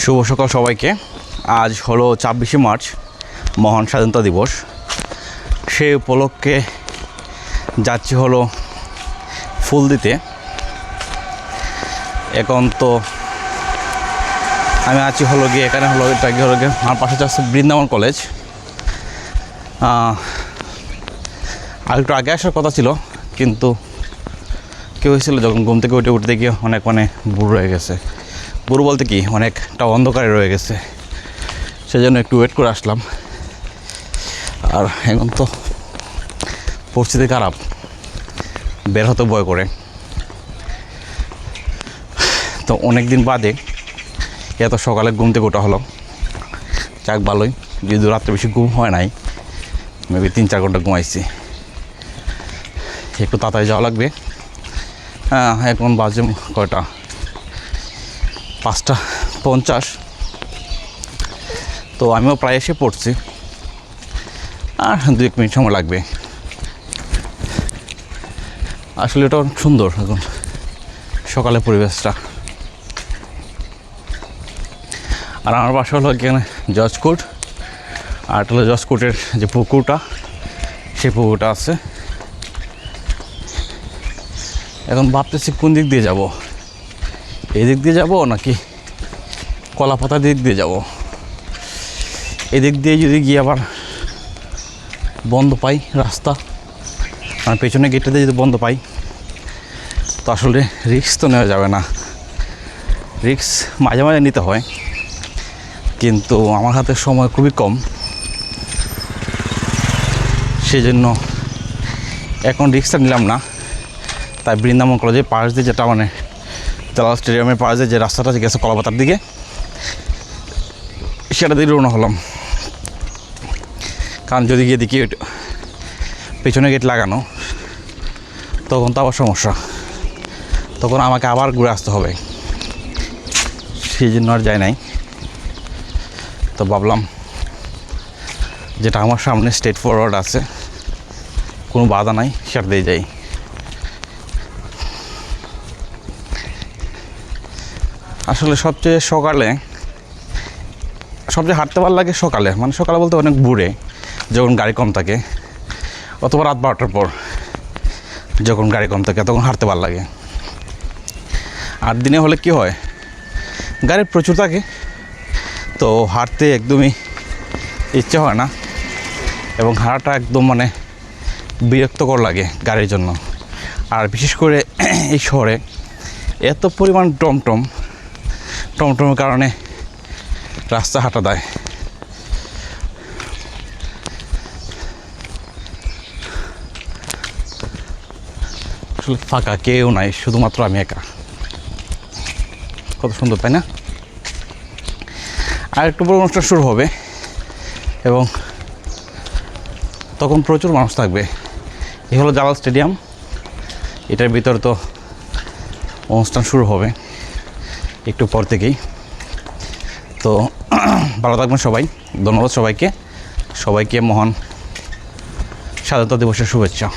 শুভ সকাল সবাইকে। আজ হলো ২৬শে মার্চ, মহান স্বাধীনতা দিবস। সেই উপলক্ষে যাচ্ছি হলো ফুল দিতে। এখন তো আমি আছি হলো গিয়ে এখানে হলো এটা গিয়ে হলো গিয়ে আমার পাশে যাচ্ছে বৃন্দাবন কলেজ। আর একটু আগে আসার কথা ছিল, কিন্তু কী হয়েছিল, যখন ঘুম থেকে উঠতে গিয়ে অনেক বুড়ো রয়ে গেছে। বুড়ো বলতে কি, অনেকটা অন্ধকারে রয়ে গেছে, সেজন্য একটু ওয়েট করে আসলাম। আর এখন তো পরিস্থিতি খারাপ, বের হতে ভয় করে। তো অনেক দিন বাদে এত সকালে ঘুম থেকে ওঠা হলো। যাক ভালোই, যদি রাত্রে বেশি ঘুম হয় নাই, মেবি ৩-৪ ঘন্টা ঘুমাইছি। একটু তাড়াতাড়ি যাওয়া লাগবে। এখন বাজে কয়টা, ৫টা ৫০। তো আমিও প্রায় এসে পড়ছি, আর ২-১ মিনিট সময় লাগবে। আসলে এটা সুন্দর এখন সকালে পরিবেশটা। আর আমার বাসা হলো এখানে জজ কোর্ট, আর হলো জজ কোর্টের যে পুকুরটা, সেই পুকুরটা আছে। এখন ভাবতেছি কোন দিক দিয়ে যাব, এই দিক দিয়ে যাব নাকি কলাপাতা দিক দিয়ে যাব। এদিক দিয়ে যদি গিয়ে আবার বন্ধ পাই রাস্তা, আর পেছনে গেটটা দিয়ে যদি বন্ধ পাই, তো আসলে রিস্ক তো নেওয়া যাবে না। রিস্ক মাঝে মাঝে নিতে হয়, কিন্তু আমার হাতে সময় খুবই কম, সেই জন্য এখন রিস্কটা নিলাম না। তাই বৃন্দাবন কলেজের পাশ দিয়ে, যেটা জালাল স্টেডিয়ামের পাশ দিয়ে যে রাস্তাটা গেছে কলাপাতার দিকে, সেটা দিয়ে রওনা হলাম। কারণ যদি গিয়ে দেখি পেছনে গেট লাগানো, তখন তো আবার সমস্যা, তখন আমাকে আবার ঘুরে আসতে হবে, সেই জন্য আর যাই নাই। তো ভাবলাম যেটা আমার সামনে স্ট্রেট ফরওয়ার্ড আছে, কোনো বাধা নাই, সেটা দিয়ে যাই। আসলে সবচেয়ে হাঁটতে ভালো লাগে সকালে, সকালে বলতে অনেক ভোরে, যখন গাড়ি কম থাকে, অথবা রাত 12টার পর যখন গাড়ি কম থাকে, তখন হাঁটতে ভালো লাগে। আর দিনে হলে কি হয়, গাড়ি প্রচুর থাকে, তো হাঁটতে একদমই ইচ্ছে হয় না, এবং হাঁটাটা একদম বিরক্তকর লাগে গাড়ির জন্য। আর বিশেষ করে এই শহরে এত পরিমাণ টমটমের কারণে রাস্তা হাঁটা দেয়। আসলে ফাঁকা কেউ নাই, শুধুমাত্র আমি একা। কত সুন্দর, তাই না? আর একটু বড় অনুষ্ঠান শুরু হবে, এবং তখন প্রচুর মানুষ থাকবে। এই হলো জালাল স্টেডিয়াম, এটার ভিতরে তো অনুষ্ঠান শুরু হবে একটু পর থেকেই। তো ভালো থাকবেন সবাই, ধন্যবাদ সবাইকে মহান স্বাধীনতা দিবসের শুভেচ্ছা।